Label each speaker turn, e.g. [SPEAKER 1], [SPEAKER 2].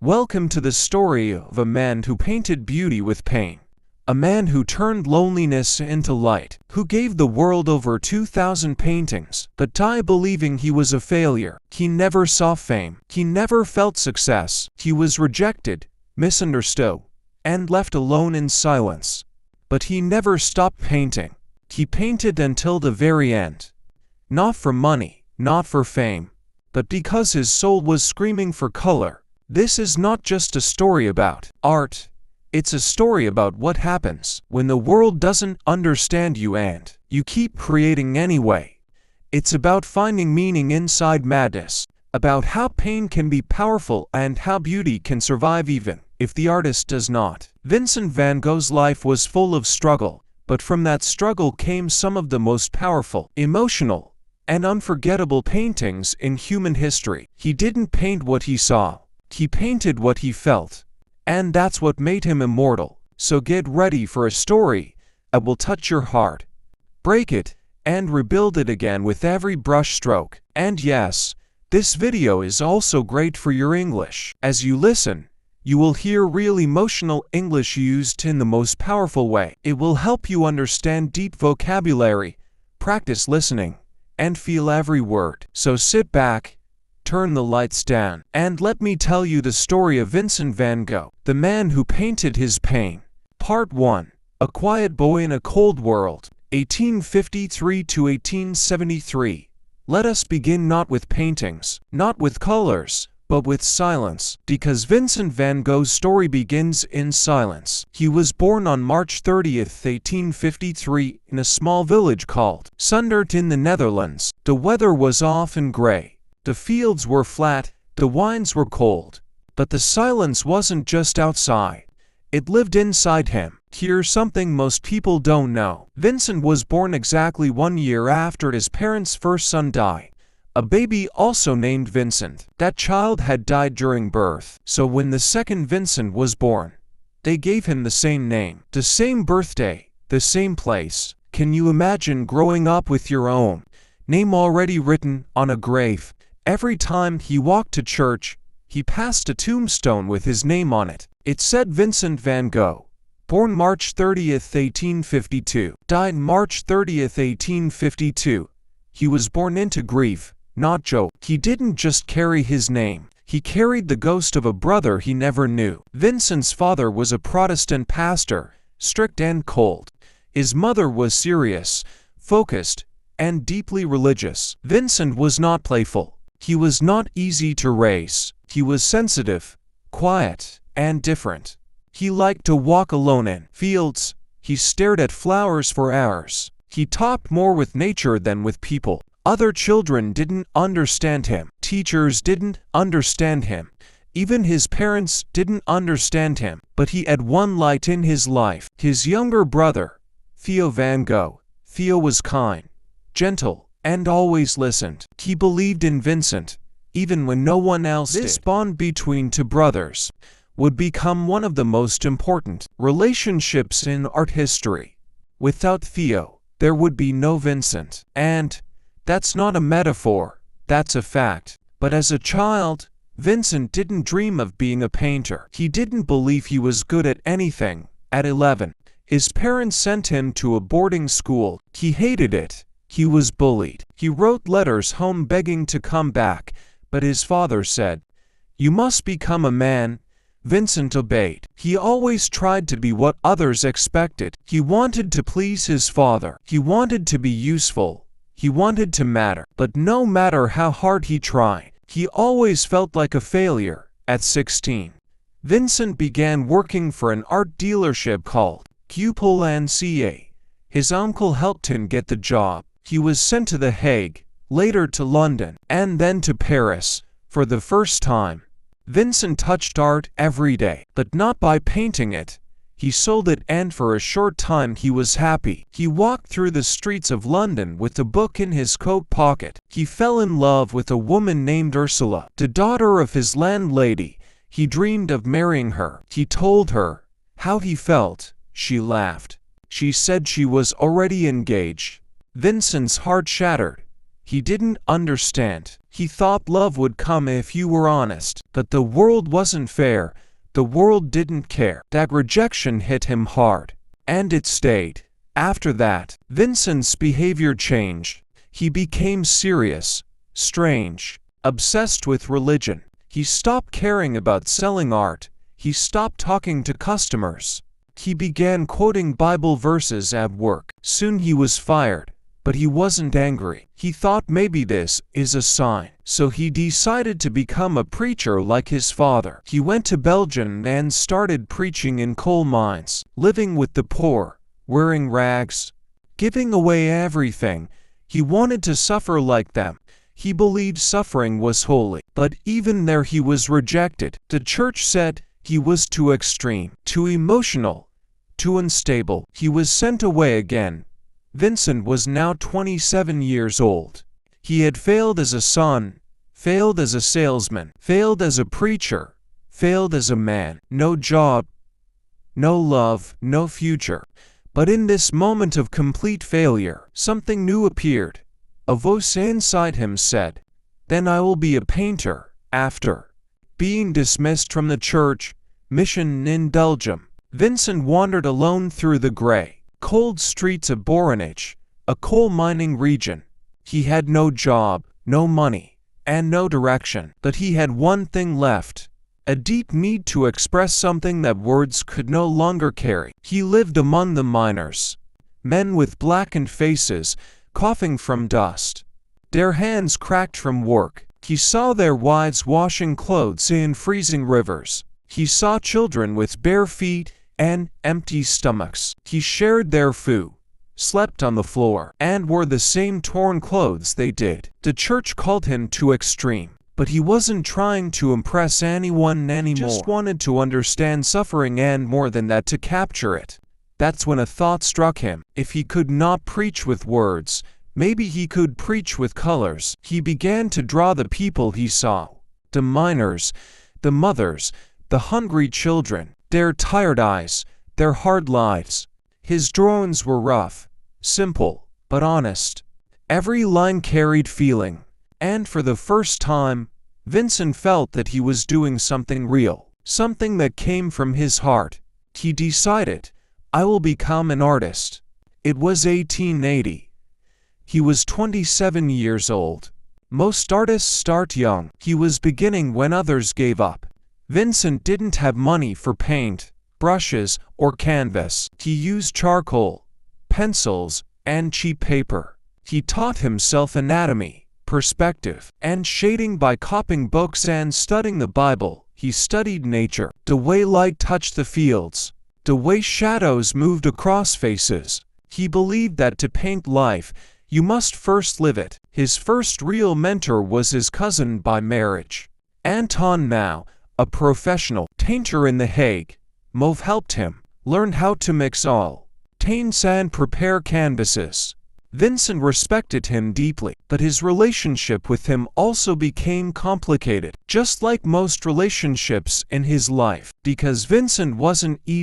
[SPEAKER 1] Welcome to the story of a man who painted beauty with pain. A man who turned loneliness into light, who gave the world over 2,000 paintings, but died believing he was a failure. He never saw fame. He never felt success. He was rejected, misunderstood, and left alone in silence. But he never stopped painting. He painted until the very end. Not for money, not for fame, but because his soul was screaming for color. This is not just a story about art. It's a story about what happens when the world doesn't understand you and you keep creating anyway. It's about finding meaning inside madness, about how pain can be powerful and how beauty can survive even if the artist does not. Vincent Van Gogh's life was full of struggle, but from that struggle came some of the most powerful, emotional, and unforgettable paintings in human history. He didn't paint what he saw, he painted what he felt. And that's what made him immortal. So get ready for a story that will touch your heart, break it, and rebuild it again with every brush stroke. And yes, this video is also great for your English. As you listen, you will hear real emotional English used in the most powerful way. It will help you understand deep vocabulary, practice listening, and feel every word. So sit back, turn the lights down, and let me tell you the story of Vincent van Gogh, the man who painted his pain. Part 1. A Quiet Boy in a Cold World, 1853 to 1873. Let us begin not with paintings, not with colors, but with silence, because Vincent van Gogh's story begins in silence. He was born on March 30th, 1853, in a small village called Zundert in the Netherlands. The weather was often gray. The fields were flat, the wines were cold, but the silence wasn't just outside. It lived inside him. Here's something most people don't know. Vincent was born exactly 1 year after his parents' first son died, a baby also named Vincent. That child had died during birth, so when the second Vincent was born, they gave him the same name, the same birthday, the same place. Can you imagine growing up with your own name already written on a grave? Every time he walked to church, he passed a tombstone with his name on it. It said Vincent van Gogh, born March 30th, 1852, died March 30th, 1852. He was born into grief, not joy. He didn't just carry his name, he carried the ghost of a brother he never knew. Vincent's father was a Protestant pastor, strict and cold. His mother was serious, focused, and deeply religious. Vincent was not playful. He was not easy to raise. He was sensitive, quiet, and different. He liked to walk alone in fields. He stared at flowers for hours. He talked more with nature than with people. Other children didn't understand him. Teachers didn't understand him. Even his parents didn't understand him. But he had one light in his life. His younger brother, Theo van Gogh. Theo was kind, gentle, and always listened. He believed in Vincent, even when no one else did. This bond between two brothers would become one of the most important relationships in art history. Without Theo, there would be no Vincent. And that's not a metaphor, that's a fact. But as a child, Vincent didn't dream of being a painter. He didn't believe he was good at anything. At 11, his parents sent him to a boarding school. He hated it. He was bullied. He wrote letters home begging to come back, but his father said, "You must become a man." Vincent obeyed. He always tried to be what others expected. He wanted to please his father. He wanted to be useful. He wanted to matter. But no matter how hard he tried, he always felt like a failure. At 16, Vincent began working for an art dealership called Cupel & Ca. His uncle helped him get the job. He was sent to The Hague, later to London, and then to Paris. For the first time, Vincent touched art every day, but not by painting it. He sold it, and for a short time he was happy. He walked through the streets of London with a book in his coat pocket. He fell in love with a woman named Ursula, the daughter of his landlady. He dreamed of marrying her. He told her how he felt. She laughed. She said she was already engaged. Vincent's heart shattered. He didn't understand. He thought love would come if you were honest, but the world wasn't fair. The world didn't care. That rejection hit him hard, and it stayed. After that, Vincent's behavior changed. He became serious, strange, obsessed with religion. He stopped caring about selling art. He stopped talking to customers. He began quoting Bible verses at work. Soon he was fired, but he wasn't angry. He thought maybe this is a sign. So he decided to become a preacher like his father. He went to Belgium and started preaching in coal mines, living with the poor, wearing rags, giving away everything. He wanted to suffer like them. He believed suffering was holy. But even there he was rejected. The church said he was too extreme, too emotional, too unstable. He was sent away again. Vincent was now 27 years old. He had failed as a son, failed as a salesman, failed as a preacher, failed as a man. No job, no love, no future. But in this moment of complete failure, something new appeared. A voice inside him said, "Then I will be a painter." After being dismissed from the church mission in Belgium, Vincent wandered alone through the gray, cold streets of Borinage, a coal mining region. He had no job, no money, and no direction. But he had one thing left, a deep need to express something that words could no longer carry. He lived among the miners, men with blackened faces, coughing from dust, their hands cracked from work. He saw their wives washing clothes in freezing rivers. He saw children with bare feet and empty stomachs. He shared their food, slept on the floor, and wore the same torn clothes they did. The church called him too extreme, but he wasn't trying to impress anyone anymore. He just wanted to understand suffering and more than that, to capture it. That's when a thought struck him. If he could not preach with words, maybe he could preach with colors. He began to draw the people he saw, the miners, the mothers, the hungry children, their tired eyes, their hard lives. His drawings were rough, simple, but honest. Every line carried feeling, and for the first time, Vincent felt that he was doing something real, something that came from his heart. He decided, "I will become an artist." It was 1880. He was 27 years old. Most artists start young. He was beginning when others gave up. Vincent didn't have money for paint, brushes, or canvas. He used charcoal, pencils, and cheap paper. He taught himself anatomy, perspective, and shading by copying books and studying the Bible. He studied nature, the way light touched the fields, the way shadows moved across faces. He believed that to paint life, you must first live it. His first real mentor was his cousin by marriage, Anton, now a professional painter in The Hague. Mauve helped him learn how to mix all paints and prepare canvases. Vincent respected him deeply, but his relationship with him also became complicated, just like most relationships in his life, because Vincent wasn't easy.